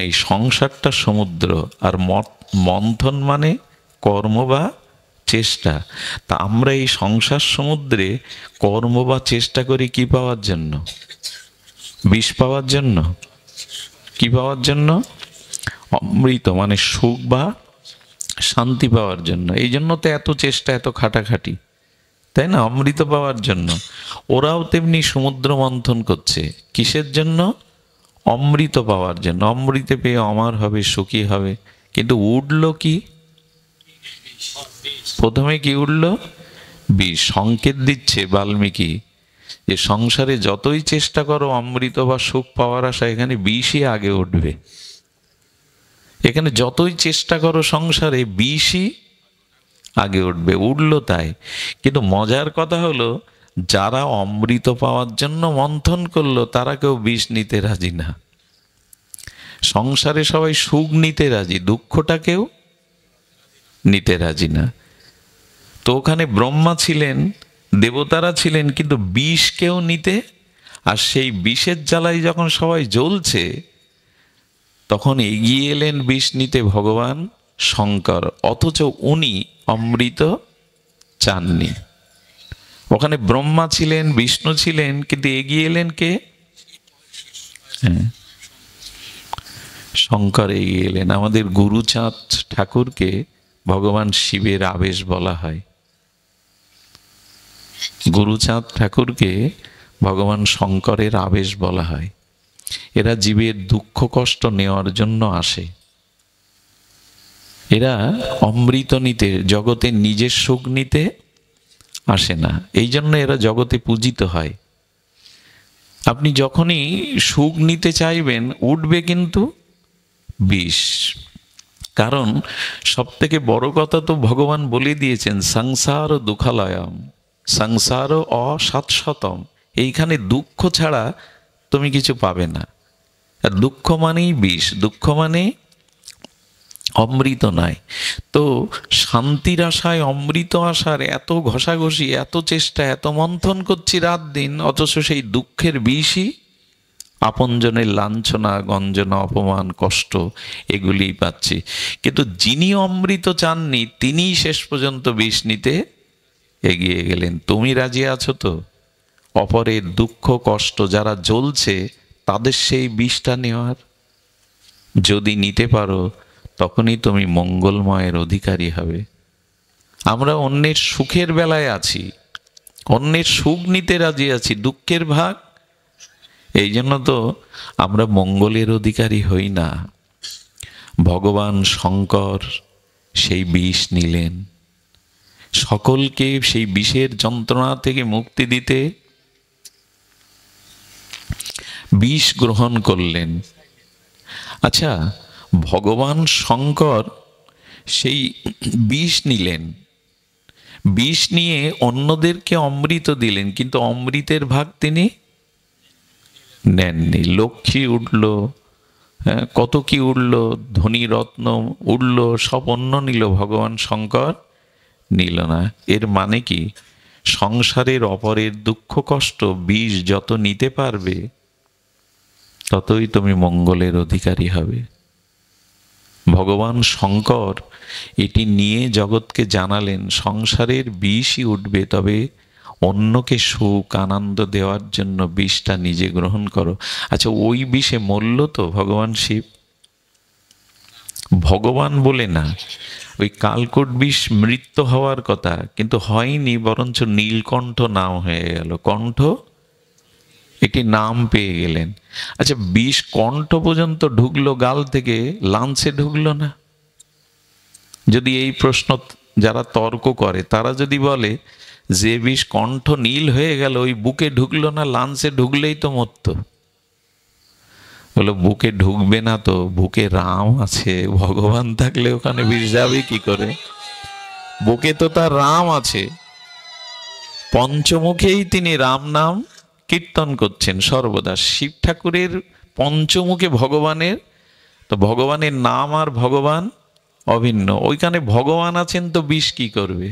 এই সংসারটা সমুদ্র, আর মন্থন মানে কর্ম বা চেষ্টা। তা আমরা এই সংসার সমুদ্রে কর্ম বা চেষ্টা করি কি পাওয়ার জন্য? বিষ পাওয়ার জন্য। কি পাওয়ার জন্য? অমৃত মানে সুখ বা শান্তি পাওয়ার জন্য। এই জন্য তো এত চেষ্টা, এত খাটাখাটি, তাই না? অমৃত পাওয়ার জন্য। ওরাও তেমনি সমুদ্র মন্থন করছে কিসের জন্য? অমৃত পাওয়ার জন্য। অমৃত পেয়ে অমর হবে, সুখী হবে। কিন্তু উঠল কি? প্রথমে কি উঠল? বিষ। সংকেত দিচ্ছে বাল্মীকি যে সংসারে যতই চেষ্টা করো অমৃত বা সুখ পাওয়ার আশা, এখানে বিষই আগে উঠবে। এখানে যতই চেষ্টা করো সংসারে বিষই আগে উঠবে। উঠল তাই। কিন্তু মজার কথা হলো, যারা অমৃত পাওয়ার জন্য মন্থন করলো তারা কেউ বিষ নিতে রাজি না। সংসারে সবাই সুখ নিতে রাজি, দুঃখটা কেউ নিতে রাজি না। তো ওখানে ব্রহ্মা ছিলেন, দেবতারা ছিলেন, কিন্তু বিষ কেউ নিতে। আর সেই বিষের জ্বালায় যখন সবাই জ্বলছে, তখন এগিয়ে এলেন বিষ নিতে ভগবান শঙ্কর। অথচ উনি অমৃত চাননি। ওখানে ব্রহ্মা ছিলেন, বিষ্ণু ছিলেন, কিন্তু এগিয়ে এলেন কে? শঙ্কর এগিয়ে এলেন। আমাদের গুরুচাঁদ ঠাকুরকে ভগবান শিবের আবেশ বলা হয়। গুরুচাঁদ ঠাকুরকে ভগবান শঙ্করের আবেশ বলা হয়। এরা জীবের দুঃখ কষ্ট নেওয়ার জন্য আসে। এরা অমৃত নিতে, জগতে নিজের সুখ নিতে আসে না। এই জন্য এরা জগতে পূজিত হয়। আপনি যখনই সুখ নিতে চাইবেন, উঠবে কিন্তু বিষ। কারণ সব থেকে বড় কথা তো ভগবান বলে দিয়েছেন, সংসার দুঃখালয়ম, সংসার অসাৎশতম। এইখানে দুঃখ ছাড়া তুমি কিছু পাবে না। আর দুঃখ মানেই বিষ, দুঃখ মানে অমৃত নয়। তো শান্তির আশায় অমৃত আশার এত ঘষাঘষি, এত চেষ্টা, এত মন্থন করছি রাত দিন, অথচ সেই দুঃখের বিষই আপনজনের লাঞ্ছনা, গঞ্জনা, অপমান, কষ্ট এগুলিই পাচ্ছি। কিন্তু যিনি অমৃত চাননি তিনিই শেষ পর্যন্ত বিষ নিতে এগিয়ে গেলেন। তুমি রাজি আছো তো? অপরের দুঃখ কষ্ট যারা জ্বলছে তাদের সেই বিষটা নেওয়ার? যদি নিতে পারো তখনই তুমি মঙ্গলময়ের অধিকারী হবে। আমরা অন্যের সুখের বেলায় আছি, অন্যের সুখ নিতে রাজি আছি, দুঃখের ভাগ। এই জন্য তো আমরা মঙ্গলের অধিকারী হই না। ভগবান শঙ্কর সেই বিষ নিলেন, সকলকে সেই বিষের যন্ত্রণা থেকে মুক্তি দিতে বিষ গ্রহণ করলেন। আচ্ছা, ভগবান শঙ্কর সেই বিষ নিলেন, বিষ নিয়ে অন্যদেরকে অমৃত দিলেন, কিন্তু অমৃতের ভাগ তিনি নেননি। লক্ষ্মী উঠল, হ্যাঁ, কত কি উঠল, ধনী রত্ন উঠল, সব অন্য নিল, ভগবান শঙ্কর নিল না। এর মানে কি? সংসারের অপরের দুঃখ কষ্ট বিষ যত নিতে পারবে ততই তুমি মঙ্গলের অধিকারী হবে। ভগবান শঙ্কর এটি নিয়ে জগৎকে জানালেন, সংসারের বিষই উঠবে, তবে অন্যকে সুখ আনন্দ দেওয়ার জন্য বিষটা নিজে গ্রহণ করো। আচ্ছা, ওই বিষে মরল তো ভগবান শিব? ভগবান বলে না, ওই কালকূট বিষ মৃত্যু হওয়ার কথা, কিন্তু হয়নি, বরঞ্চ নীলকণ্ঠ নাম হয়ে গেল। কণ্ঠ একটি নাম পেয়ে গেলেন। আচ্ছা, বিষ কণ্ঠ পর্যন্ত ঢুকলো, গাল থেকে লাঞ্চে ঢুকলো না? যদি এই প্রশ্ন যারা তর্ক করে তারা যদি বলে যে বিষ কণ্ঠ নীল হয়ে গেল, ওই বুকে ঢুকলো না, লাঞ্চে ঢুকলেই তো মরতো। বলো বুকে ঢুকবে না তো? বুকে রাম আছে, ভগবান থাকলে ওখানে বিষ যাবে কি করে? বুকে তো তার রাম আছে, পঞ্চমুখেই তিনি রাম নাম কীর্তন করছেন সর্বদা। শিব ঠাকুরের পঞ্চমুখে ভগবানের, তো ভগবানের নাম আর ভগবান অভিন্ন। ওইখানে ভগবান আছেন তো বিষ কি করবে?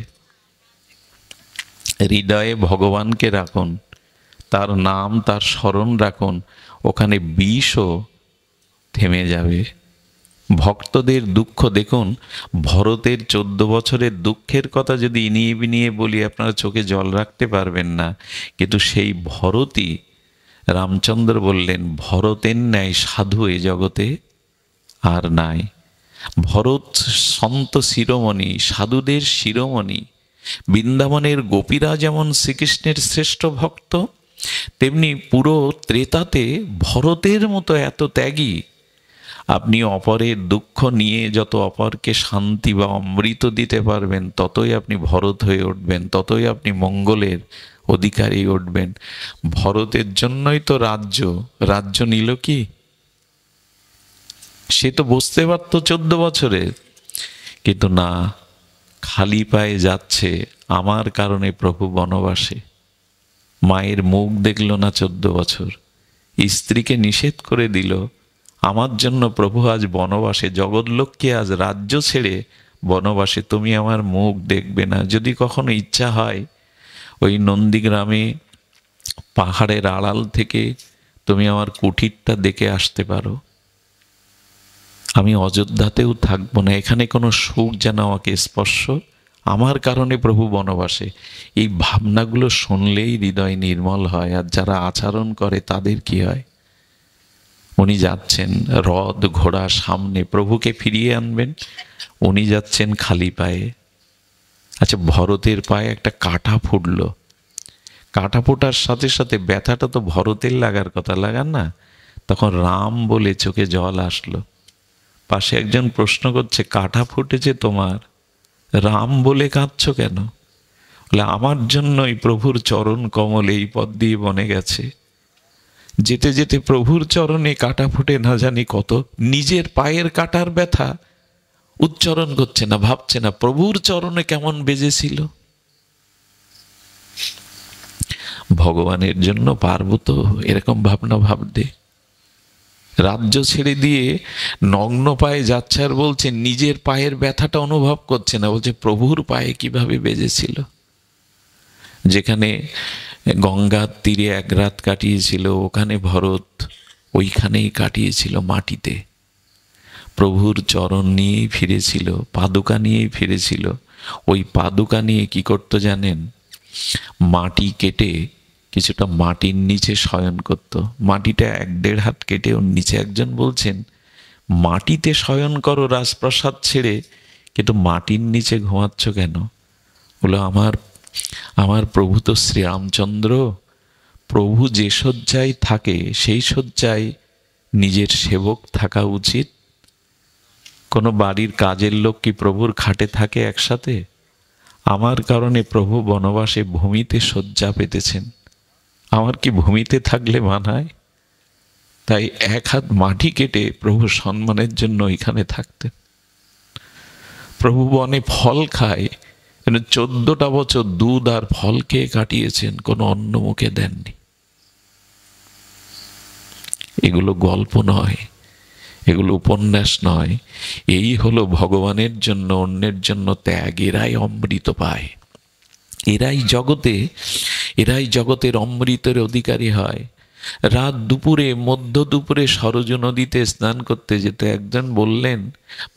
হৃদয়ে ভগবানকে রাখুন, তার নাম, তার স্মরণ রাখুন, ওখানে বিষও থেমে যাবে। ভক্তদের দুঃখ দেখুন, ভরতের 14 বছরের দুঃখের কথা যদি ইনিয়ে বিনিয়ে বলি আপনারা চোখে জল রাখতে পারবেন না। কিন্তু সেই ভরতই, রামচন্দ্র বললেন, ভরতের ন্যায় সাধু এ জগতে আর নাই। ভরত সন্ত শিরোমণি, সাধুদের শিরোমণি। বৃন্দাবনের গোপীরা যেমন শ্রীকৃষ্ণের শ্রেষ্ঠ ভক্ত, তেমনি পুরো ত্রেতাতে ভরতের মতো এত ত্যাগী। আপনি অপরের দুঃখ নিয়ে যত অপরকে শান্তি বা অমৃত দিতে পারবেন, ততই আপনি ভরত হয়ে উঠবেন, ততই আপনি মঙ্গলের অধিকারী উঠবেন। ভরতের জন্যই তো রাজ্য নিল কি? সে তো বুঝতে পারত 14 বছরে, কিন্তু না, খালি পায়ে যাচ্ছে আমার কারণে প্রভু বনবাসে। মায়ের মুখ দেখল না 14 বছর, স্ত্রীকে নিষেধ করে দিল, আমার জন্য প্রভু আজ বনবাসে। জগৎলোককে আজ রাজ্য ছেড়ে বনবাসে, তুমি আমার মুখ দেখবে না। যদি কখনো ইচ্ছা হয়, ওই নন্দীগ্রামে পাহাড়ের আড়াল থেকে তুমি আমার কুঠিরটা দেখে আসতে পারো। আমি অযোধ্যাতেও থাকবো না, এখানে কোনো সুখ যেন আমাকে স্পর্শ, আমার কারণে প্রভু বনবাসে। এই ভাবনাগুলো শুনলেই হৃদয় নির্মল হয়। আর যারা আচরণ করে তাদের কি হয়? উনি যাচ্ছেন রথ ঘোড়া সামনে, প্রভুকে ফিরিয়ে আনবেন, উনি যাচ্ছেন খালি পায়ে। আচ্ছা, ভরতের পায়ে একটা কাঁটা ফুটল, কাঁটা ফোটার সাথে সাথে ব্যথাটা তো ভরতের লাগার কথা, লাগান না? তখন রাম বলে চোখে জল আসলো। পাশে একজন প্রশ্ন করছে, কাঁটা ফুটেছে তোমার, রাম বলে কাঁদছো কেন? বলে, আমার জন্যই প্রভুর চরণ কমল এই পথ দিয়ে বনে গেছে। যেতে যেতে প্রভুর চরণে কাঁটা ফুটে না জানি কত, নিজের পায়ের কাঁটার ব্যথা উচ্চারণ করছে না, ভাবছে না প্রভুর চরণে কেমন বেজেছিল। ভগবানের জন্য পারবো তো এরকম ভাবনা ভাবতে? রাজ্য ছেড়ে দিয়ে নগ্ন পায়ে যাচ্ছে, আর বলছে নিজের পায়ের ব্যথাটা অনুভব করছে না, বলছে প্রভুর পায়ে কিভাবে বেজেছিল। যেখানে গঙ্গার তীরে এক রাত কাটিয়েছিল, ওখানে ভরত ওইখানেই কাটিয়েছিল মাটিতে। প্রভুর চরণ নিয়েই ফিরেছিল, পাদুকা নিয়েই ফিরেছিল। ওই পাদুকা নিয়ে কি করতো জানেন? মাটি কেটে কিছুটা মাটির নিচে শয়ন করত। মাটিটা 1-1.5 হাত কেটে ওর নিচে, একজন বলছেন মাটিতে শয়ন করো রাজপ্রাসাদ ছেড়ে, কিন্তু মাটির নিচে ঘুমাচ্ছ কেন? বলো, আমার প্রভু তো শ্রীরামচন্দ্র, প্রভু যে শয্যায় থাকে সেই শয্যায় নিজের সেবক থাকা উচিত। কোনো বাড়ির কাজের লোক কি প্রভুর খাটে থাকে একসাথে? আমার কারণে প্রভু বনবাসে ভূমিতে শয্যা পেতেছেন, আমার কি ভূমিতে থাকলে মানায়? তাই 1 হাত মাটি কেটে প্রভু সম্মানের জন্য এখানে থাকতেন। প্রভু বনে ফল খায়, 14টা বছর দুধ আর ফল খেয়ে কাটিয়েছেন, কোনো অন্ন মুখে দেননি। এগুলো গল্প নয়, এগুলো উপন্যাস নয়। এই হলো ভগবানের জন্য অন্যের জন্য ত্যাগ। এরাই অমৃত পায়, এরাই জগতের অমৃতের অধিকারী হয়। রাত দুপুরে, মধ্য দুপুরে সরজু নদীতে স্নান করতে যেত। একজন বললেন,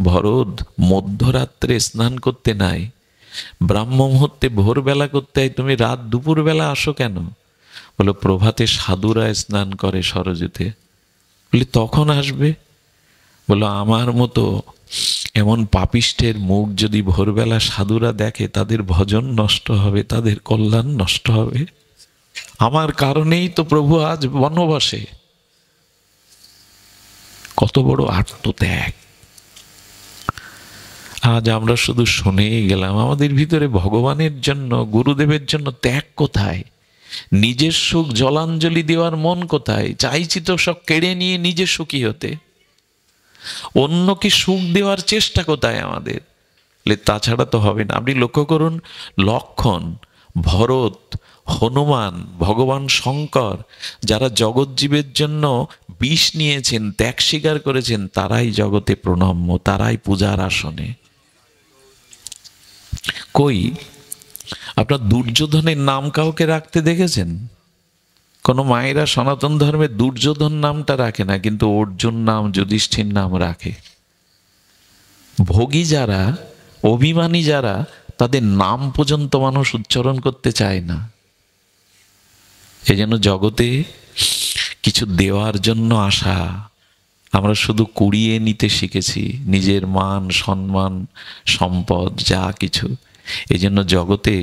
ভরত, মধ্যরাত্রে স্নান করতে নাই, ব্রাহ্ম মুহূর্তে ভোরবেলা করতে হয়, তুমি রাত দুপুরবেলা আসো কেন? বলো, প্রভাতে সাধুরা স্নান করে সরজুতে। বলি, তখন আসবে? বলো, আমার মতো এমন পাপিষ্টের মুখ যদি ভোরবেলা সাধুরা দেখে, তাদের ভজন নষ্ট হবে, তাদের কল্যাণ নষ্ট হবে। আমার কারণেই তো প্রভু আজ বনবাসে। কত বড় আত্মত্যাগ! আজ আমরা শুধু শুনেই গেলাম, আমাদের ভিতরে ভগবানের জন্য, গুরুদেবের জন্য ত্যাগ কোথায়? নিজের সুখ জলাঞ্জলি দেওয়ার মন কোথায়? চাইছি তো সব কেড়ে নিয়ে নিজে সুখী হতে, অন্যকে সুখ দেওয়ার চেষ্টা কোথায় আমাদের? তাছাড়া তো হবে না। আপনি লক্ষ্য করুন, লক্ষণ, ভরত, হনুমান, ভগবান শঙ্কর, যারা জগৎজীবের জন্য বিষ নিয়েছেন, ত্যাগ স্বীকার করেছেন, তারাই জগতে প্রণম্য, তারাই পূজার আসনে। কই আপনার দুর্যোধনের নাম কাউকে রাখতে দেখেছেন? কোনো মায়েরা সনাতন ধর্মে দুর্যোধন নামটা রাখে না, কিন্তু অর্জুন নাম, যুধিষ্ঠির নাম রাখে। ভোগী যারা, অভিমানী যারা, তাদের নাম পর্যন্ত মানুষ উচ্চারণ করতে চায় না। এজন্য জগতে কিছু দেওয়ার জন্য আসা, আমরা শুধু কুড়িয়ে নিতে শিখেছি নিজের মান, সম্মান, সম্পদ, যা কিছু। এই জন্য জগতে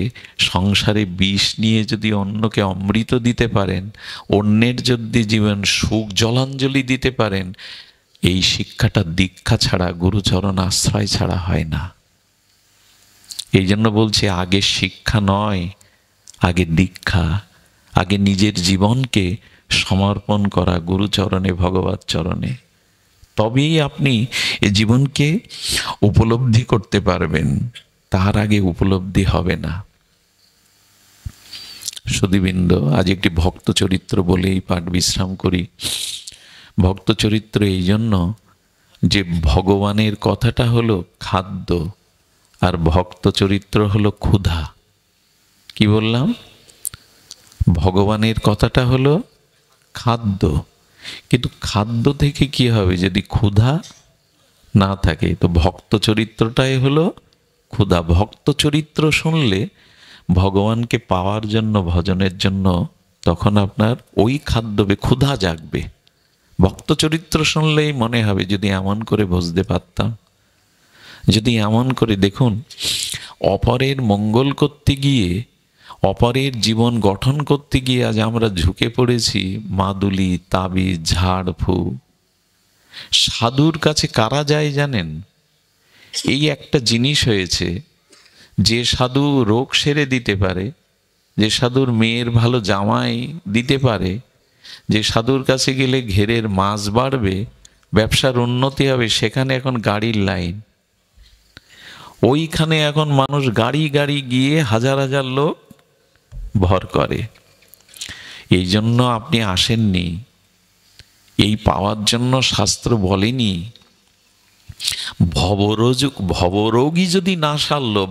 সংসারে বিষ নিয়ে যদি অন্যকে অমৃত দিতে পারেন, অন্যের যদি জীবন সুখ জলাঞ্জলি দিতে পারেন, এই শিক্ষাটা দীক্ষা ছাড়া, গুরুচরণ আশ্রয় ছাড়া হয় না। এই জন্য বলছে আগে শিক্ষা নয়, আগে দীক্ষা, আগে নিজের জীবনকে সমর্পণ করা গুরুচরণে, ভগবত চরণে। তবেই আপনি এই জীবনকে উপলব্ধি করতে পারবেন, তার আগে উপলব্ধি হবে না। সুধীবৃন্দ, আজ একটি ভক্ত চরিত্র বলেই পাঠ বিশ্রাম করি। ভক্ত চরিত্র এই জন্য যে ভগবানের কথাটা হলো খাদ্য, আর ভক্ত চরিত্র হলো ক্ষুধা। কি বললাম? ভগবানের কথাটা হলো খাদ্য, কিন্তু খাদ্য থেকে কি হবে যদি ক্ষুধা না থাকে? তো ভক্ত চরিত্রটাই হলো ক্ষুধা। ভক্ত চরিত্র শুনলে ভগবানকে পাওয়ার জন্য, ভজনের জন্য, তখন আপনার ওই খাদ্যবে ক্ষুধা জাগবে। ভক্ত চরিত্র শুনলেই মনে হবে যদি এমন করে বুঝতে পারতাম, যদি এমন করে। দেখুন, অপরের মঙ্গল করতে গিয়ে, অপরের জীবন গঠন করতে গিয়ে আজ আমরা ঝুঁকে পড়েছি মাদুলি, তাবিজ, ঝাড়ফু। সাধুর কাছে কারা যায় জানেন? এই একটা জিনিস হয়েছে, যে সাধু রোগ সেরে দিতে পারে, যে সাধুর মেয়ের ভালো জামাই দিতে পারে, যে সাধুর কাছে গেলে ঘেরের মাছ বাড়বে, ব্যবসার উন্নতি হবে, সেখানে এখন গাড়ির লাইন। ওইখানে এখন মানুষ গাড়ি গাড়ি গিয়ে হাজার হাজার লোক ভর করে। এই জন্য আপনি আসেননি, এই পাওয়ার জন্য শাস্ত্র বলেনি। ভবরোগী যদি না সারলো,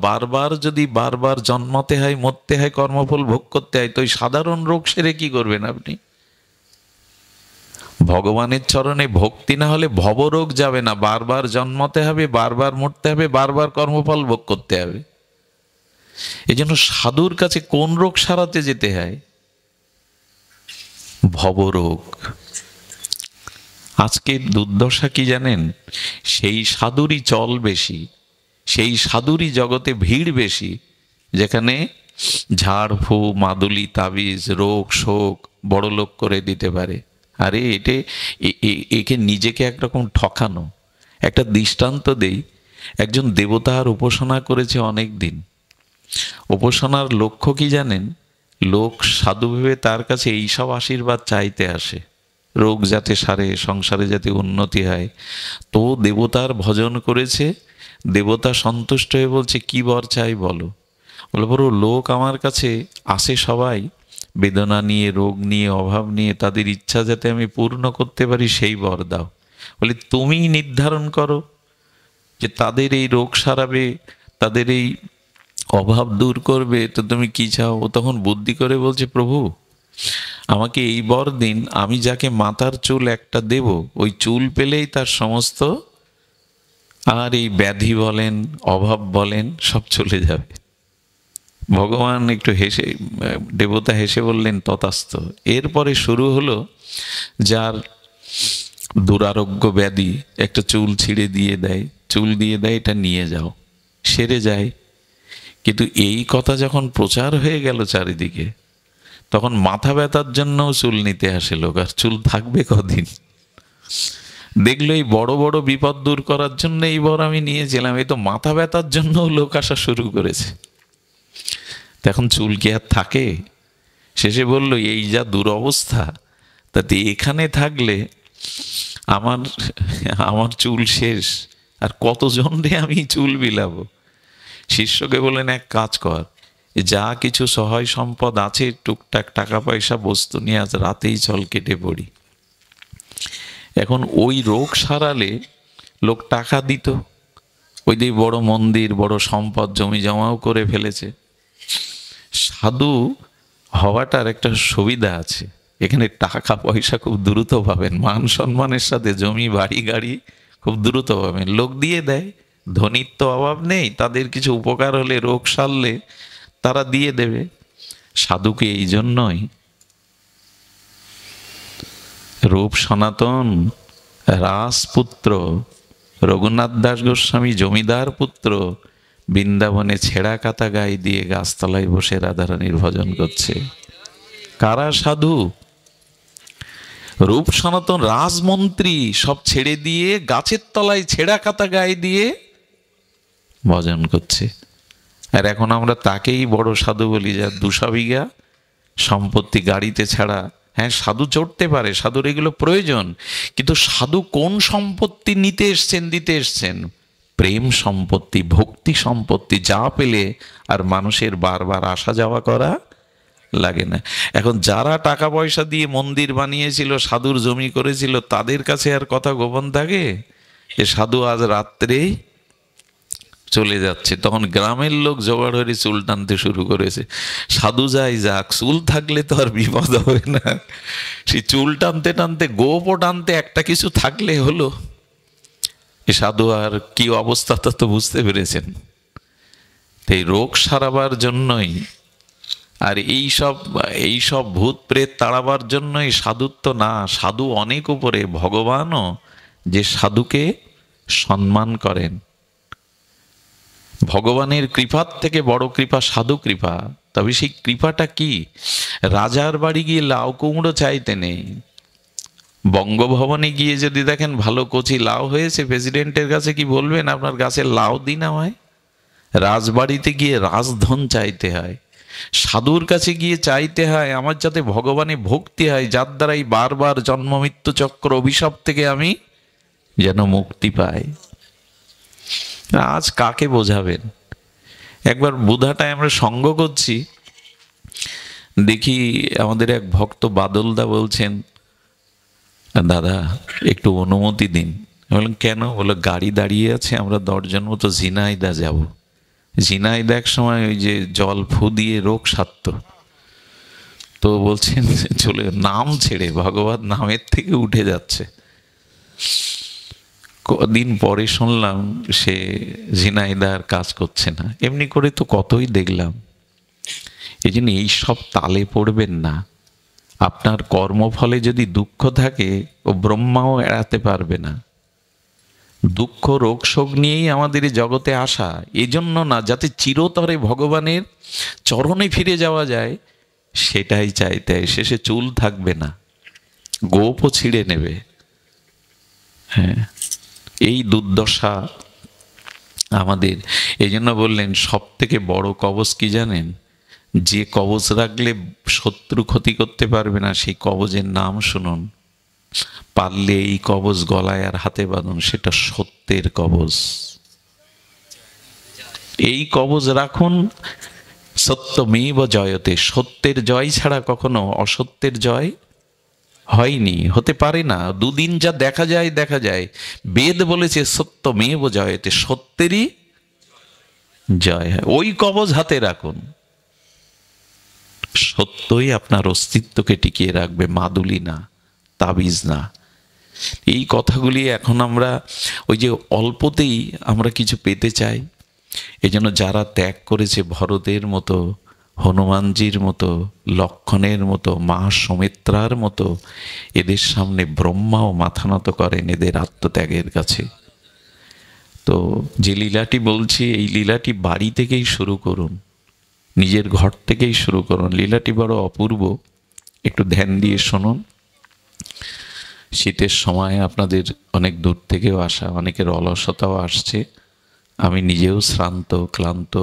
বারবার জন্মাতে হয়, মরতে হয়, কর্মফল ভোগ করতে হয়, তো ওই সাধারণ রোগ সেরে কি করবেন আপনি? ভগবানের চরণে ভক্তি না হলে ভবরোগ যাবে না। বারবার জন্মাতে হবে, বারবার মরতে হবে, বারবার কর্মফল ভোগ করতে হবে। এই জন্য সাধুর কাছে কোন রোগ সারাতে যেতে হয়? ভবরোগ। আজকে দুর্দশা কি জানেন? সেই সাধুরই চল বেশি, সেই সাধুরই জগতে ভিড় বেশি, যেখানে ঝাড়ফু, মাদুলি, তাবিজ, রোগ শোক বড় লোক করে দিতে পারে। আরে একে নিজেকে একরকম ঠকানো। একটা দৃষ্টান্ত দেই। একজন দেবতার উপাসনা করেছে অনেক দিন। উপাসনার লক্ষ্য কি জানেন? লোক সাধু ভেবে তার কাছে এইসব আশীর্বাদ চাইতে আসে, রোগ যাতে সারে, সংসারে যাতে উন্নতি হয়। তো দেবতার ভজন করেছে, দেবতা সন্তুষ্ট হয়ে বলছে কি বর চাই বলো। বলে বড় লোক আমার কাছে আসে সবাই বেদনা নিয়ে, রোগ নিয়ে, অভাব নিয়ে, তাদের ইচ্ছা যাতে আমি পূর্ণ করতে পারি সেই বর দাও। বলে তুমি নির্ধারণ করো যে তাদের এই রোগ সারাবে, তাদের এই অভাব দূর করবে, তো তুমি কি চাও? ও তখন বুদ্ধি করে বলছে প্রভু আমাকে এই বর দিন, আমি যাকে মাথার চুল একটা দেব, ওই চুল পেলেই তার সমস্ত আর এই ব্যাধি বলেন, অভাব বলেন, সব চলে যাবে। ভগবান একটু হেসে, দেবতা হেসে বললেন তথাস্তু। এরপরে শুরু হলো, যার দুরারোগ্য ব্যাধি, একটা চুল ছিঁড়ে দিয়ে দেয়, চুল দিয়ে দেয়, এটা নিয়ে যাও, সেরে যায়। কিন্তু এই কথা যখন প্রচার হয়ে গেল চারিদিকে, তখন মাথা ব্যথার জন্যও চুল নিতে আসে লোক। আর চুল থাকবে কদিন? দেখলো এই বড় বড় বিপদ দূর করার জন্য এই বর আমি নিয়েছিলাম, এই তো মাথা ব্যথার জন্যও লোক আসা শুরু করেছে। এখন চুল কি আর থাকে? শেষে বলল এই যা দুরবস্থা, তাতে এখানে থাকলে আমার চুল শেষ, আর কতজন রে আমি চুল বিলাবো। শিষ্যকে বললেন এক কাজ কর, যা কিছু সহায় সম্পদ আছে, টুকটাক টাকা পয়সা বস্তু নিয়ে আজ রাতেই চল কেটে পড়ি। এখন ওই রোগ সারালে লোক টাকা দিত, ওই দিয়ে বড় মন্দির, বড় সম্পদ, জমি জমাও করে ফেলেছে। সাধু হওয়াটার একটা সুবিধা আছে, এখানে টাকা পয়সা খুব দ্রুত পাবেন, মান সম্মানের সাথে জমি বাড়ি গাড়ি খুব দ্রুত পাবেন, লোক দিয়ে দেয়। ধনীর তো অভাব নেই, তাদের কিছু উপকার হলে, রোগ সারলে তারা দিয়ে দেবে। সাধুকে এই জন্যই রূপ সনাতন রাজপুত্র রঘুনাথ দাস গোস্বামী জমিদার পুত্র বৃন্দাবনে ছেঁড়া কাতা গায়ে দিয়ে গাছতলায় বসে রাধারানীর ভজন করছে। কারা সাধু? রূপ সনাতন রাজমন্ত্রী সব ছেড়ে দিয়ে গাছের তলায় ছেঁড়া কাতা গায়ে দিয়ে ভজন করছে। আর এখন আমরা তাকেই বড় সাধু বলি, যার 200 বিঘা সম্পত্তি গাড়িতে ছাড়া। হ্যাঁ, সাধু চড়তে পারে, সাধুর এগুলো প্রয়োজন, কিন্তু সাধু কোন সম্পত্তি নিতে এসছেন, দিতে এসছেন? প্রেম সম্পত্তি, ভক্তি সম্পত্তি, যা পেলে আর মানুষের বারবার আসা যাওয়া করা লাগে না। এখন যারা টাকা পয়সা দিয়ে মন্দির বানিয়েছিল, সাধুর জমি করেছিল, তাদের কাছে আর কথা গোপন থাকে যে সাধু আজ রাত্রেই চলে যাচ্ছে? তখন গ্রামের লোক জোগাড় হয়ে চুল টানতে শুরু করেছে। সাধু যাই যাক, চুল থাকলে তো আর বিপদ হবে না। সেই চুল টানতে টানতে, গোপও টানতে, একটা কিছু থাকলে হলো। এ সাধু আর কি অবস্থা তা তো বুঝতে পেরেছেন। এই রোগ সারাবার জন্যই আর এইসব ভূত প্রেত তাড়াবার জন্যই সাধুত্ব না। সাধু অনেক উপরে, ভগবানও যে সাধুকে সম্মান করেন। ভগবানের কৃপার থেকে বড় কৃপা সাধু কৃপা। তবে সেই কৃপাটা কি? রাজার বাড়ি গিয়ে লাউ কুমড়ো চাইতে নেই। বঙ্গভবনে গিয়ে যদি দেখেন ভালো কচি লাউ হয়েছে, প্রেসিডেন্টের কাছে কি বলবেন আপনার গাছে লাউ দিন আমায়? রাজবাড়িতে গিয়ে রাজধন চাইতে হয়। সাধুর কাছে গিয়ে চাইতে হয় আমার যাতে ভগবানে ভক্তি হয়, যার দ্বারাই বারবার জন্ম মৃত্যু চক্র অভিশাপ থেকে আমি যেন মুক্তি পাই। আজ কাকে বোঝাবেন? একবার বুধাটায় আমরা সঙ্গ করছি, দেখি আমাদের এক ভক্ত বাদলদা বলছেন, দাদা একটু অনুমতি দিন। বললাম কেন? বললো গাড়ি দাঁড়িয়ে আছে, আমরা 10 জন মতো ঝিনাইদা যাব। ঝিনাইদা এক সময় ওই যে জল ফু দিয়ে রোগ সারত, তো বলছেন চলে, নাম ছেড়ে ভগবান নামের থেকে উঠে যাচ্ছে। কদিন পরে শুনলাম সে ঝিনাইদার কাজ করছে না। এমনি করে তো কতই দেখলাম। এই জন্য এইসব তালে পড়বেন না। আপনার কর্মফলে যদি দুঃখ থাকে, ও ব্রহ্মাও এড়াতে পারবে না। দুঃখ রোগ শোক নিয়েই আমাদের এই জগতে আসা, এজন্য না যাতে চিরতরে ভগবানের চরণে ফিরে যাওয়া যায়, সেটাই চাইতে। শেষে চুল থাকবে না, গোপও ছিঁড়ে নেবে। হ্যাঁ, এই দুর্দশা আমাদের। এই জন্য বললেন সব থেকে বড় কবচ কি জানেন? যে কবচ রাখলে শত্রু ক্ষতি করতে পারবে না, সেই কবচের নাম শুনুন। পারলে এই কবচ গলায় আর হাতে বাঁধুন, সেটা সত্যের কবচ। এই কবচ রাখুন। সত্যমেব জয়তে, সত্যের জয় ছাড়া কখনো অসত্যের জয় হয়নি, হতে পারে না। দুদিন যা দেখা যায়। বেদ বলেছে সত্যমেব জয়তে, সত্যেরই জয় হয়। ওই কবচ হাতে রাখুন, সত্যই আপনার অস্তিত্বকে টিকিয়ে রাখবে, মাদুলি না, তাবিজ না। এই কথাগুলি এখন আমরা ওই যে অল্পতেই আমরা কিছু পেতে চাই। এই জন্য যারা ত্যাগ করেছে, ভরতের মতো, হনুমানজির মতো, লক্ষণের মতো, মা সুমিত্রার মতো, এদের সামনে ব্রহ্মাও মাথা নত করেন এদের আত্মত্যাগের কাছে। তো যে লীলাটি বলছি, এই লীলাটি বাড়ি থেকেই শুরু করুন, নিজের ঘর থেকেই শুরু করুন। লীলাটি বড় অপূর্ব, একটু ধ্যান দিয়ে শুনুন। শীতের সময় আপনাদের অনেক দূর থেকেও আসা, অনেকের অলসতাও আসছে, আমি নিজেও শ্রান্ত ক্লান্ত।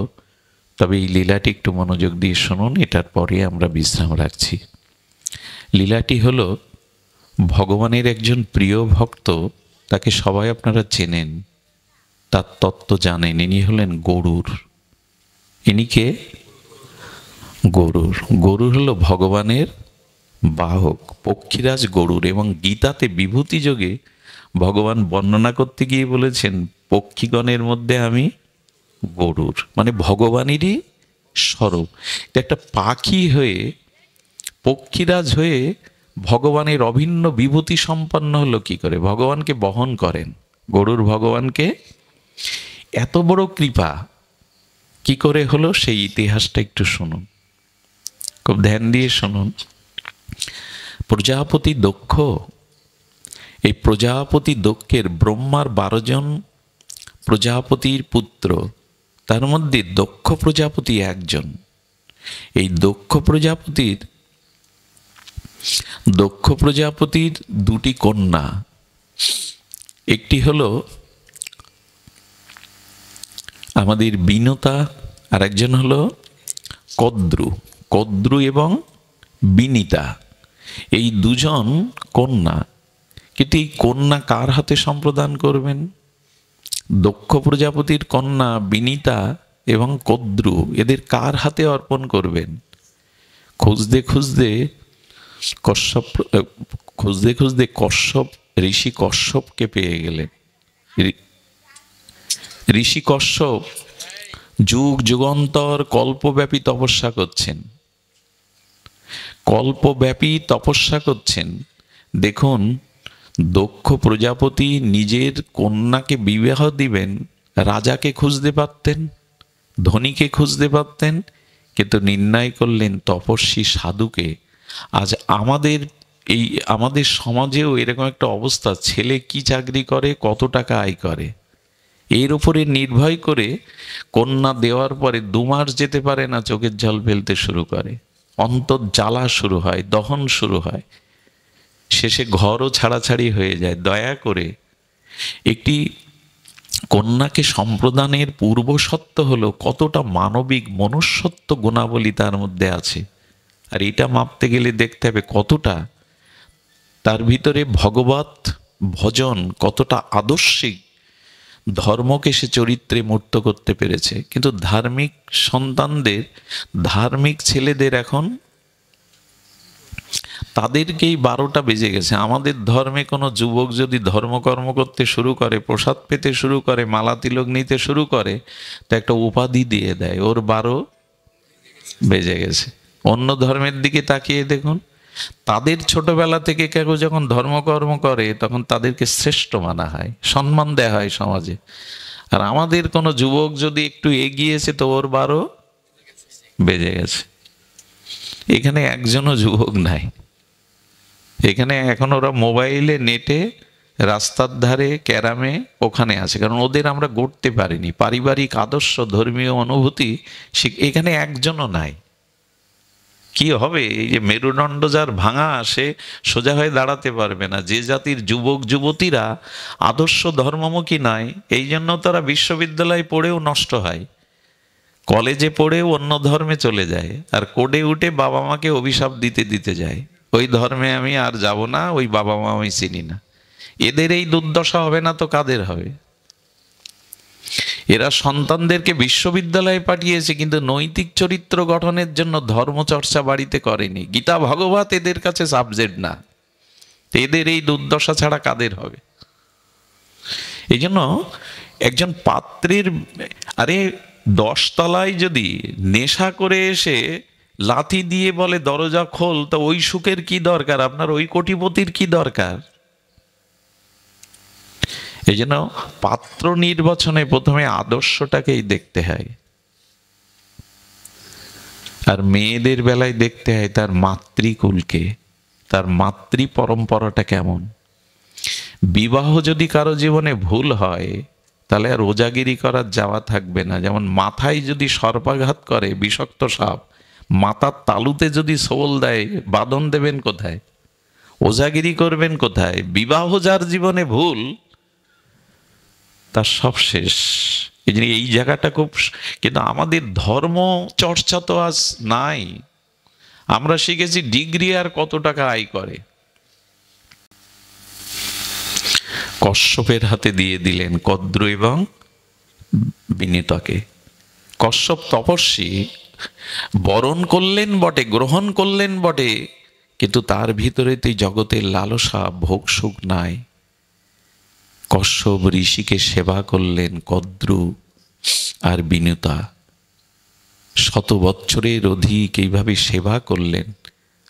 তবে এই লীলাটি একটু মনোযোগ দিয়ে শুনুন, এটার পরে আমরা বিশ্রাম রাখছি। লীলাটি হলো ভগবানের একজন প্রিয় ভক্ত, তাকে সবাই আপনারা চেনেন, তার তত্ত্ব জানেন। ইনি হলেন গরুর। ইনি কে? গরুর। গরুর হলো ভগবানের বাহক, পক্ষীরাজ গরুর। এবং গীতাতে বিভূতি যোগে ভগবান বর্ণনা করতে গিয়ে বলেছেন, পক্ষীগণের মধ্যে আমি গরুর, মানে ভগবানেরই স্বরূপ। এটা একটা পাখি হয়ে, পক্ষীরাজ হয়ে ভগবানের অভিন্ন বিভূতি সম্পন্ন হলো কি করে? ভগবানকে বহন করেন, গরুর ভগবানকে। এত বড় কৃপা কি করে হলো সেই ইতিহাসটা একটু শুনুন, খুব ধ্যান দিয়ে শুনুন। প্রজাপতি দক্ষ, এই প্রজাপতি দক্ষের ব্রহ্মার 12 জন প্রজাপতির পুত্র, তার মধ্যে দক্ষ প্রজাপতি একজন। এই দক্ষ প্রজাপতির 2টি কন্যা, একটি হলো আমাদের বিনতা, আর একজন হলো কদ্রু এবং বিনিতা। এই 2 জন কন্যা। কিন্তু এই কন্যা কার হাতে সম্প্রদান করবেন? দক্ষ প্রজাপতির কন্যা বিনিতা এবং কদ্রু, এদের কার হাতে অর্পণ করবেন? খুঁজতে খুঁজতে কশ্যপ, ঋষি কশ্যপকে পেয়ে গেলেন। ঋষি কশ্যপ যুগ যুগান্তর কল্পব্যাপী তপস্যা করছেন। দেখুন, দক্ষ প্রজাপতি নিজের কন্যাকে বিবাহ দিবেন, রাজাকে খুঁজতে পারতেন, ধনীকে খুঁজতে পারতেন, কিন্তু নির্ণয় করলেন তপস্বী সাধুকে। আজ আমাদের সমাজেও এরকম একটা অবস্থা, ছেলে কি চাকরি করে, কত টাকা আয় করে, এর উপরে নির্ভর করে কন্যা দেওয়ার পরে 2 মাস যেতে পারে না, চোখের জল ফেলতে শুরু করে, অন্তর জ্বালা শুরু হয়, দহন শুরু হয়, শেষে ঘরও ছাড়াছাড়ি হয়ে যায়। দয়া করে একটি কন্যাকে সম্প্রদানের পূর্বশর্ত হলো কতটা মানবিক মনুষ্যত্ব গুণাবলী তার মধ্যে আছে। আর এটা মাপতে গেলে দেখতে হবে কতটা তার ভিতরে ভগবত ভজন, কতটা আদর্শিক ধর্মকে সে চরিত্রে মূর্ত করতে পেরেছে। কিন্তু ধার্মিক সন্তানদের, ধার্মিক ছেলেদের এখন তাদেরকেই 12টা বেজে গেছে। আমাদের ধর্মে কোনো যুবক যদি ধর্মকর্ম করতে শুরু করে, প্রসাদ পেতে শুরু করে, মালা তিলক নিতে শুরু করে, তো একটা উপাধি দিয়ে দেয়, ওর 12 বেজে গেছে। অন্য ধর্মের দিকে তাকিয়ে দেখুন, তাদের ছোটবেলা থেকে কেউ যখন ধর্মকর্ম করে তখন তাদেরকে শ্রেষ্ঠ মানা হয়, সম্মান দেওয়া হয় সমাজে। আর আমাদের কোনো যুবক যদি একটু এগিয়েছে তো ওর 12 বেজে গেছে। এখানে একজনও যুবক নাই, এখানে এখন ওরা মোবাইলে, নেটে, রাস্তার ধারে, ক্যারামে ওখানে আছে, কারণ ওদের আমরা গড়তে পারিনি। পারিবারিক আদর্শ, ধর্মীয় অনুভূতি এখানে একজনও নাই। কি হবে? এই যে মেরুদণ্ড যার ভাঙা, সে সোজা হয়ে দাঁড়াতে পারবে না। যে জাতির যুবক যুবতীরা আদর্শ ধর্মমুখী নয়, এই জন্য তারা বিশ্ববিদ্যালয়ে পড়েও নষ্ট হয়, কলেজে পড়েও অন্য ধর্মে চলে যায়, আর কোডে উঠে বাবা মাকে অভিশাপ দিতে যায়, ওই ধর্মে আমি আর যাব না, ওই বাবা মা আমি চিনি না। এদের এই দুর্দশা হবে না তো কাদের হবে? এরা সন্তানদেরকে বিশ্ববিদ্যালয়ে পাঠিয়েছে, কিন্তু নৈতিক চরিত্র গঠনের জন্য ধর্মচর্চা বাড়িতে করেনি। গীতা ভাগবত এদের কাছে সাবজেক্ট না। এদের এই দুর্দশা ছাড়া কাদের হবে? এই জন্য একজন পাত্রের, 10 তলায় যদি নেশা করে এসে লাথি দিয়ে বলে দরজা খোল, তো ওই সুখের কি দরকার? আপনার ওই কোটিপতির কি দরকার? এই জন্য পাত্র নির্বাচনে প্রথমে আদর্শটাকেই দেখতে হয়, আর মেয়েদের বেলায় দেখতে হয় তার মাতৃকুলকে, তার মাতৃ পরম্পরাটা কেমন। বিবাহ যদি কারো জীবনে ভুল হয়, তাহলে আর ওজাগিরি করার যাওয়া থাকবে না। যেমন মাথায় যদি সর্পাঘাত করে বিষাক্ত সাপ, মাথার তালুতে যদি সোল দেয়, বাঁধন দেবেন কোথায়? ওজাগিরি করবেন কোথায়? বিবাহ যার জীবনে ভুল, তার সব শেষ। এই জন্য এই জায়গাটা খুব, কিন্তু আমাদের ধর্ম চর্চা তো আজ নাই। আমরা শিখেছি ডিগ্রি আর কত টাকা আয় করে। কশ্যপের হাতে দিয়ে দিলেন কদ্রু এবং বিনীতাকে। কশ্যপ তপস্বী, বরণ করলেন বটে, গ্রহণ করলেন বটে, কিন্তু তার ভিতরে তো জগতের লালসা, ভোগ সুখ নাই। কশ্যপ ঋষিকে সেবা করলেন কদ্রু আর বিনীতা, 100 বৎসরের অধিক এইভাবে সেবা করলেন।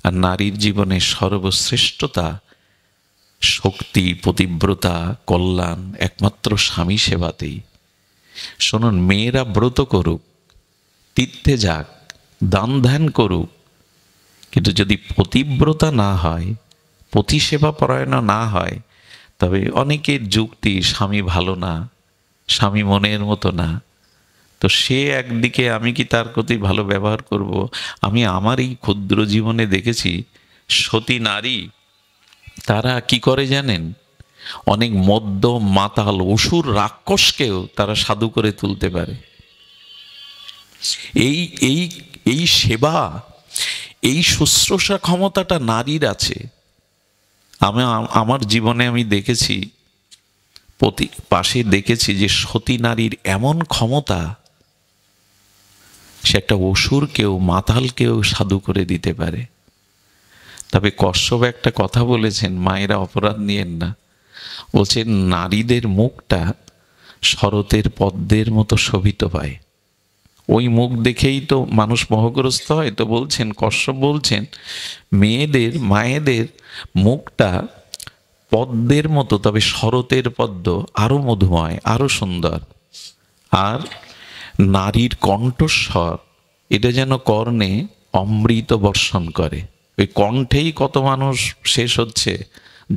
আর নারীর জীবনে সর্বশ্রেষ্ঠতা, শক্তি, পতিব্রতা, কল্যাণ একমাত্র স্বামী সেবাতেই। শুনুন, মেয়েরা ব্রত করুক, তীর্থে যাক, দান ধ্যান করুক, কিন্তু যদি পতিব্রতা না হয়, পতিসেবা পরায়ণ না হয়, তবে অনেকের যুক্তি স্বামী ভালো না, স্বামী মনের মতো না, তো সে একদিকে আমি কি তার প্রতি ভালো ব্যবহার করব? আমি আমার এই ক্ষুদ্র জীবনে দেখেছি সতী নারী তারা কি করে জানেন? অনেক মদ্য মাতাল অসুর রাক্ষসকেও তারা সাধু করে তুলতে পারে। এই এই এই সেবা, এই শুশ্রূষা ক্ষমতাটা নারীর আছে। আমার জীবনে আমি দেখেছি, পাশে দেখেছি যে সতী নারীর এমন ক্ষমতা, সে একটা অসুরকেও মাতালকেও সাধু করে দিতে পারে। তবে কশ্যপ একটা কথা বলেছেন, মায়েরা অপরাধ নিয়েন না, বলছেন নারীদের মুখটা শরতের পদ্মের মতো শোভিত পায়। ওই মুখ দেখেই তো মানুষ মোহগ্রস্ত হয়। তো বলছেন, কশ্যপ বলছেন, মায়েদের মুখটা পদ্মের মতো, তবে শরতের পদ্ম আরো মধুময়, আরো সুন্দর। আর নারীর কণ্ঠস্বর, এটা যেন কর্ণে অমৃত বর্ষণ করে। ওই কণ্ঠেই কত মানুষ শেষ হচ্ছে,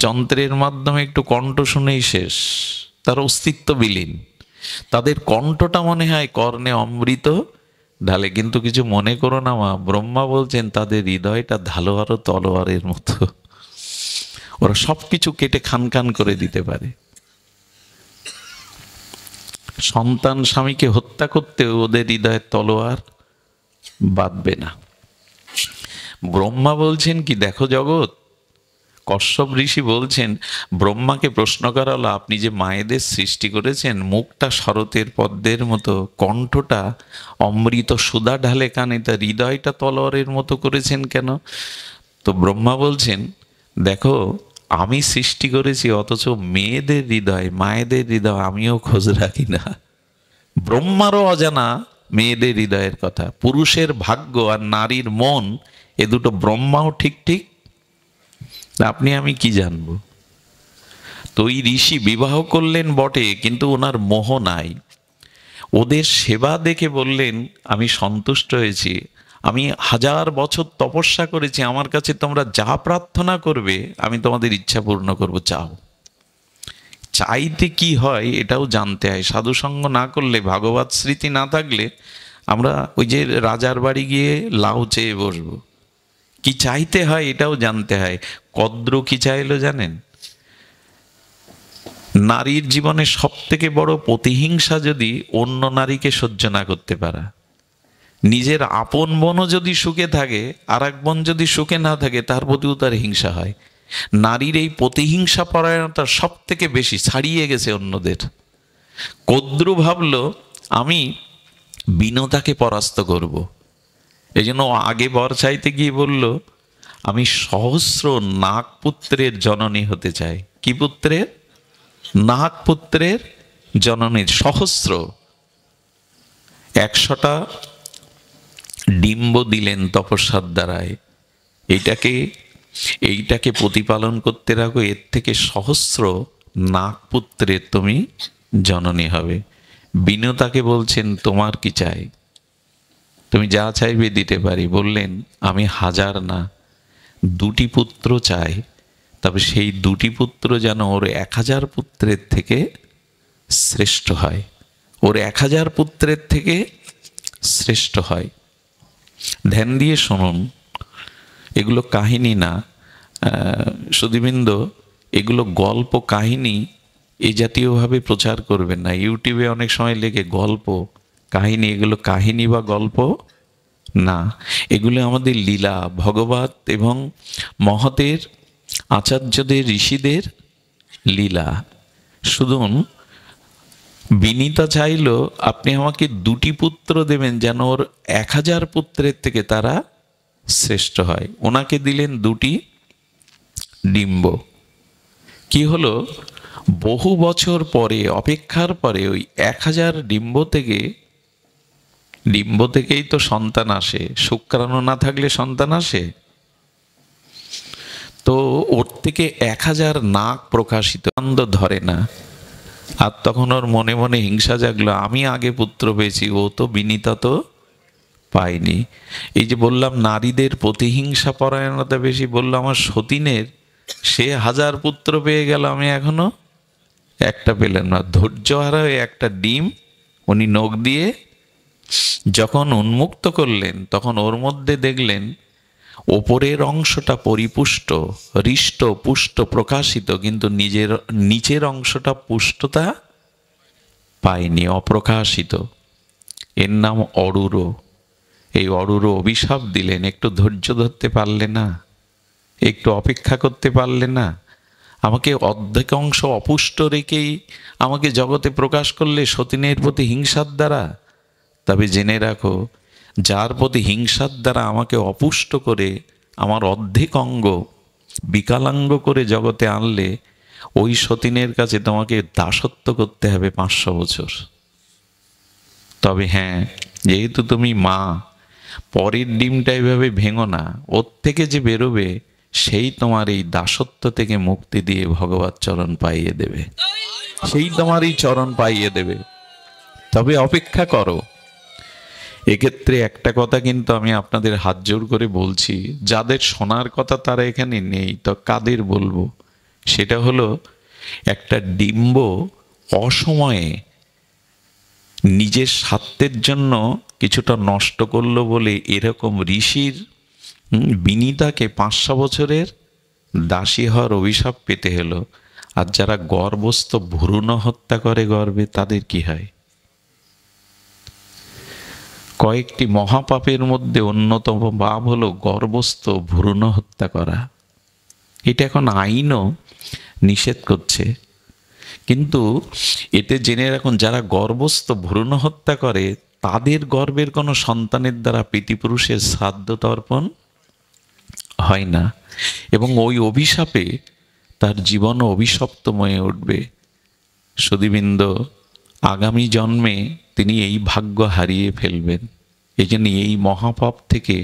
যন্ত্রের মাধ্যমে একটু কণ্ঠ শুনেই শেষ, তার অস্তিত্ব বিলীন। তাদের কণ্ঠটা মনে হয় কর্ণে অমৃত ঢালে। কিন্তু কিছু মনে করো না মা, ব্রহ্মা বলছেন তাদের হৃদয়টা ধালোয়ার তলোয়ারের মতো, ওরা সবকিছু কেটে খান খান করে দিতে পারে। সন্তান স্বামীকে হত্যা করতেও ওদের হৃদয়ের তলোয়ার বাঁধবে না। ব্রহ্মা বলছেন কি, দেখো জগৎ, কশ্যপ ঋষি বলছেন, ব্রহ্মাকে প্রশ্ন করা হলো, আপনি যে মায়েদের সৃষ্টি করেছেন, মুখটা শরতের পদ্মের মতো, কণ্ঠটা অমৃত সুধা ঢালে কানে, তার হৃদয়টা তলোয়ারের মতো করেছেন কেন? তো ব্রহ্মা বলছেন, দেখো আমি সৃষ্টি করেছি, অথচ মেয়েদের হৃদয়, মায়েদের হৃদয় আমিও খোঁজ রাখি না। ব্রহ্মারও অজানা মেয়েদের হৃদয়ের কথা। পুরুষের ভাগ্য আর নারীর মন, এ দুটো ব্রহ্মাও ঠিক ঠিক, আপনি আমি কি জানবো? তো এই ঋষি বিবাহ করলেন বটে, কিন্তু ওনার মোহ নাই। ওদের সেবা দেখে বললেন, আমি সন্তুষ্ট হয়েছি, আমি 1000 বছর তপস্যা করেছি, আমার কাছে তোমরা যা প্রার্থনা করবে আমি তোমাদের ইচ্ছা পূর্ণ করবো, চাও। চাইতে কি হয় এটাও জানতে হয়। সাধুসঙ্গ না করলে, ভাগবত স্মৃতি না থাকলে, আমরা ওই যে রাজার বাড়ি গিয়ে লাউ চেয়ে বসবো। কি চাইতে হয় এটাও জানতে হয়। কদ্র কি চাইলো জানেন? নারীর জীবনে সব থেকে বড় প্রতিহিংসা যদি অন্য নারীকে সহ্য না করতে পারা। নিজের আপন বোনও যদি সুখে থাকে, আর এক বোন যদি সুখে না থাকে, তার প্রতিও তার হিংসা হয়। নারীর এই প্রতিহিংসা পরায়ণতা সব থেকে বেশি ছাড়িয়ে গেছে অন্যদের। কদ্রু ভাবলো আমি বিনতাকে পরাস্ত করব। এই জন্য আগে বর চাইতে গিয়ে বলল, আমি সহস্র নাগপুত্রের জননী হতে চাই। কি পুত্রের? নাগপুত্রের জননী। সহস্র 100টা ডিম্ব দিলেন তপস্যার দ্বারায়। এইটাকে প্রতিপালন করতে রাখো, এর থেকে সহস্র নাগপুত্রের তুমি জননী হবে। বিনতাকে বলছেন, তোমার কি চাই? তুমি যা চাইবে দিতে পারি। বললেন, আমি 1000 না, 2টি পুত্র চাই, তবে সেই 2টি পুত্র যেন ওর 1000 পুত্রের থেকে শ্রেষ্ঠ হয়, ওর 1000 পুত্রের থেকে শ্রেষ্ঠ হয়। ধ্যান দিয়ে শুনুন, এগুলো কাহিনী না সুধীবৃন্দ, এগুলো গল্প কাহিনী এই জাতীয়ভাবে প্রচার করবেন না। ইউটিউবে অনেক সময় লেগে গল্প কাহিনী, এগুলো কাহিনী বা গল্প না, এগুলো আমাদের লীলা, ভগবত এবং মহতের আচার্যদের, ঋষিদের লীলা। শুনুন, বিনীতা চাইল, আপনি আমাকে 2টি পুত্র দেবেন যেন ওর 1000 পুত্রের থেকে তারা শ্রেষ্ঠ হয়। ওনাকে দিলেন 2টি ডিম্ব। কি হলো, বহু বছর পরে, অপেক্ষার পরে, ওই 1000 ডিম্ব থেকেই তো সন্তান আসে। শুক্রাণু না থাকলে সন্তান আসে? তো ওর থেকে 1000 নাক প্রকাশিত, আনন্দ ধরে না। আর তখন ওর মনে মনে হিংসা জাগলো, আমি আগে পুত্র পেয়েছি, ও তো বিনীতা তো পাইনি। এই যে বললাম নারীদের প্রতিহিংসা পরায়ণতা বেশি, বললো আমার সতীনের সে 1000 পুত্র পেয়ে গেল, আমি এখনো একটা পেলেন না। ধৈর্য হারা হয়ে একটা ডিম উনি নখ দিয়ে যখন উন্মুক্ত করলেন, তখন ওর মধ্যে দেখলেন ওপরের অংশটা পরিপুষ্ট, হৃষ্ট পুষ্ট প্রকাশিত, কিন্তু নিচের অংশটা পুষ্টতা পায়নি, অপ্রকাশিত। এর নাম অরুর। এই অরুর অভিশাপ দিলেন, একটু ধৈর্য ধরতে পারলে না, একটু অপেক্ষা করতে পারলে না, আমাকে অর্ধেক অংশ অপুষ্ট রেখেই আমাকে জগতে প্রকাশ করলে সতীনের প্রতি হিংসার দ্বারা। তবে জেনে রাখো, যার প্রতি হিংসার দ্বারা আমাকে অপুষ্ট করে আমার অর্ধেক অঙ্গ বিকলাঙ্গ করে জগতে আনলে, ওই সতীনের কাছে তোমাকে দাসত্ব করতে হবে 500 বছর। তবে হ্যাঁ, যেহেতু তুমি মা, পরের ডিমটা এইভাবে ভেঙো না, ওর থেকে যে বেরোবে সেই তোমার এই দাসত্ব থেকে মুক্তি দিয়ে ভগবত চরণ পাইয়ে দেবে, সেই তোমার এই চরণ পাইয়ে দেবে। তবে অপেক্ষা করো। এক্ষেত্রে একটা কথা কিন্তু আমি আপনাদের হাত জোর করে বলছি, যাদের শোনার কথা তারা এখানে নেই, তো কাদের বলবো? সেটা হলো, একটা ডিম্ব অসময়ে নিজের স্বার্থের জন্য কিছুটা নষ্ট করলো বলে এরকম ঋষির বিনীতাকে 500 বছরের দাসী হওয়ার অভিশাপ পেতে হলো। আর যারা গর্ভস্থ ভ্রূণ হত্যা করে গর্ভে, তাদের কি হয়? কয়েকটি মহাপাপের মধ্যে অন্যতম পাপ হলো গর্ভস্থ ভ্রূণ হত্যা করা। এটা এখন আইনও নিষেধ করছে, কিন্তু এতে জেনে রাখুন, যারা গর্ভস্থ ভ্রূণ হত্যা করে তাদের গর্ভের কোনো সন্তানের দ্বারা পিতৃপুরুষের শ্রাদ্ধ তর্পণ হয় না, এবং ওই অভিশাপে তার জীবন অভিশপ্তময়ে উঠবে। সুধীবৃন্দ, আগামী জন্মে তিনি এই ভাগ্য হারিয়ে ফেলবেন। এই জন্য এই মহাপাপ থেকে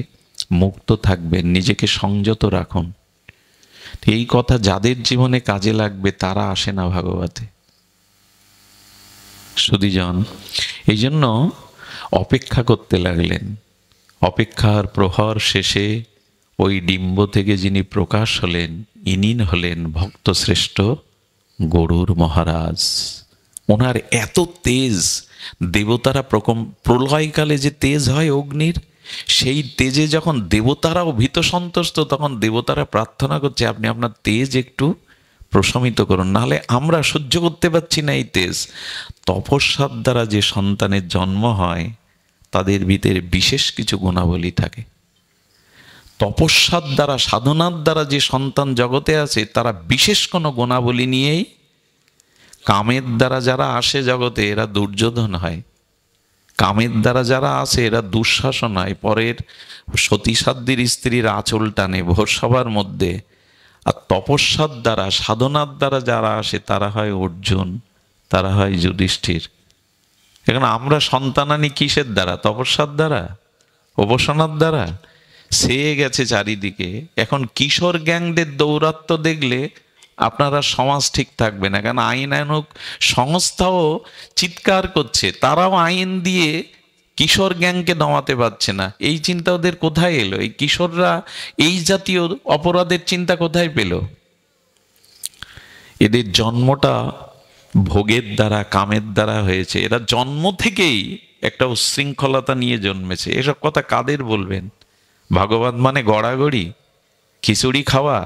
মুক্ত থাকবেন, নিজেকে সংযত রাখুন। এই কথা যাদের জীবনে কাজে লাগবে তারা আসে না ভাগবতে। সুধীজন, এই জন্য অপেক্ষা করতে লাগলেন। অপেক্ষার প্রহর শেষে ওই ডিম্ব থেকে যিনি প্রকাশ হলেন, ইনি হলেন ভক্ত শ্রেষ্ঠ গরুর মহারাজ। ওনার এত তেজ, দেবতারা প্রলয়কালে যে তেজ হয় অগ্নির, সেই তেজে যখন দেবতারাও ভীত সন্ত্রস্ত, তখন দেবতারা প্রার্থনা করছে আপনি আপনার তেজ একটু প্রশমিত করুন, নাহলে আমরা সহ্য করতে পারছি না এই তেজ। তপস্যার দ্বারা যে সন্তানের জন্ম হয় তাদের ভিতরে বিশেষ কিছু গুণাবলী থাকে। তপস্যার দ্বারা, সাধনার দ্বারা যে সন্তান জগতে আছে তারা বিশেষ কোনো গুণাবলী নিয়েই, কামের দ্বারা যারা আসে জগতে এরা দুর্যোধন হয়, কামের দ্বারা যারা আসে এরা দুঃশাসন হয়, পরের সতীসাধ্যের স্ত্রীর আঁচল টানে ভোরসভার মধ্যে। আর তপস্যার দ্বারা, সাধনার দ্বারা যারা আসে তারা হয় অর্জুন, তারা হয় যুধিষ্ঠির। এখন আমরা সন্তান আনি কিসের দ্বারা? তপস্যার দ্বারা, উপাসনার দ্বারা। সে গেছে চারিদিকে। এখন কিশোর গ্যাংদের দৌরাত্ম্য দেখলে আপনারা সমাজ ঠিক থাকবে না, কারণ আইনানুগ সংস্থাও চিৎকার করছে, তারাও আইন দিয়ে কিশোর গ্যাংকে দমাতে পারছে না। এই চিন্তা ওদের কোথায় এলো? এই কিশোররা এই জাতীয় অপরাধের চিন্তা কোথায় পেল? এদের জন্মটা ভোগের দ্বারা, কামের দ্বারা হয়েছে। এরা জন্ম থেকেই একটা উচ্ছৃঙ্খলতা নিয়ে জন্মেছে। এসব কথা কাদের বলবেন? ভাগবত মানে গড়াগড়ি, খিচুড়ি খাওয়া?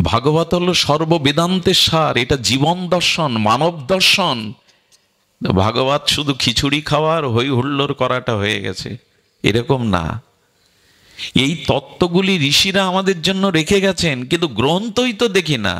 ভাগবত হলো সর্ববেদান্তের সার, এটা জীবন দর্শন, মানব দর্শন। ভাগবত শুধু খিচুড়ি খাওয়ার হই হুল্লোড় করাটা হয়ে গেছে, এরকম না। এই তত্ত্বগুলি ঋষিরা আমাদের জন্য রেখে গেছেন, কিন্তু গ্রন্থই তো দেখি না।